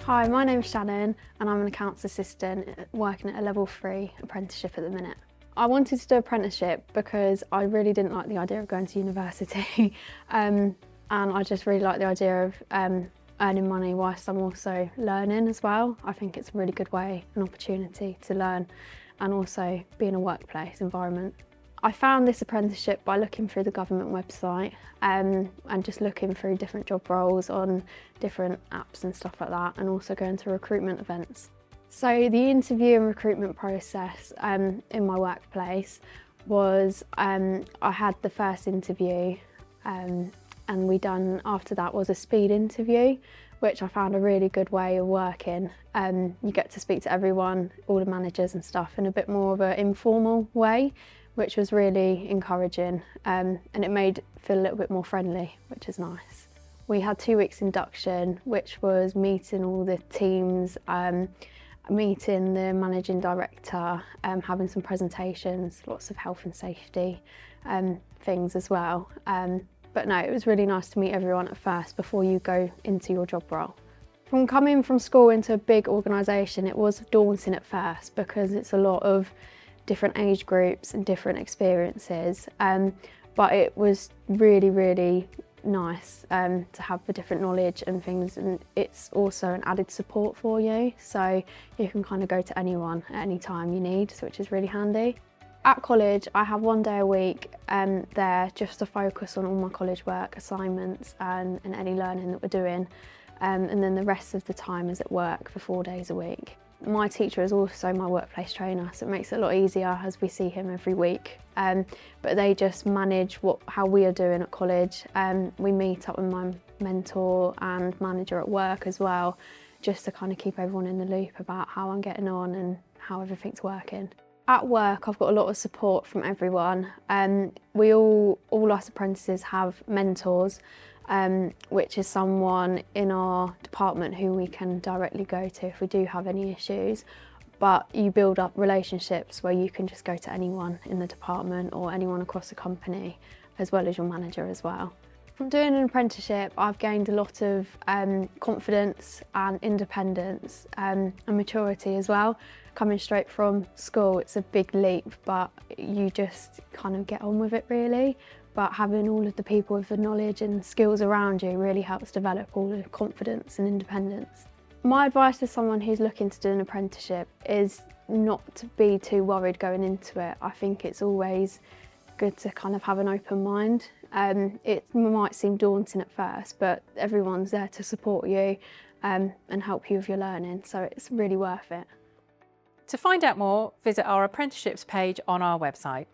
Hi, my name's Shannon and I'm an accounts assistant working at a level 3 apprenticeship at the minute. I wanted to do apprenticeship because I really didn't like the idea of going to university and I just really like the idea of earning money whilst I'm also learning as well. I think it's a really good way, an opportunity to learn and also be in a workplace environment. I found this apprenticeship by looking through the government website and just looking through different job roles on different apps and stuff like that, and also going to recruitment events. So the interview and recruitment process in my workplace was I had the first interview and after that was a speed interview, which I found a really good way of working. You get to speak to everyone, all the managers and stuff, in a bit more of an informal way, which was really encouraging and it made it feel a little bit more friendly, which is nice. We had 2 weeks induction, which was meeting all the teams, meeting the managing director, having some presentations, lots of health and safety things as well. But no, it was really nice to meet everyone at first before you go into your job role. From coming from school into a big organisation, it was daunting at first because it's a lot of different age groups and different experiences, but it was really, really nice to have the different knowledge and things, and it's also an added support for you, so you can kind of go to anyone at any time you need, which is really handy. At college, I have 1 day a week there just to focus on all my college work, assignments and any learning that we're doing, and then the rest of the time is at work for 4 days a week. My teacher is also my workplace trainer, so it makes it a lot easier as we see him every week. But they just manage how we are doing at college. We meet up with my mentor and manager at work as well, just to kind of keep everyone in the loop about how I'm getting on and how everything's working. At work, I've got a lot of support from everyone. All us apprentices have mentors, which is someone in our department who we can directly go to if we do have any issues. But you build up relationships where you can just go to anyone in the department or anyone across the company, as well as your manager as well. From doing an apprenticeship, I've gained a lot of confidence and independence and maturity as well. Coming straight from school, it's a big leap, but you just kind of get on with it really. But having all of the people with the knowledge and skills around you really helps develop all the confidence and independence. My advice to someone who's looking to do an apprenticeship is not to be too worried going into it. I think it's always good to kind of have an open mind. It might seem daunting at first, but everyone's there to support you and help you with your learning, so it's really worth it. To find out more, visit our apprenticeships page on our website.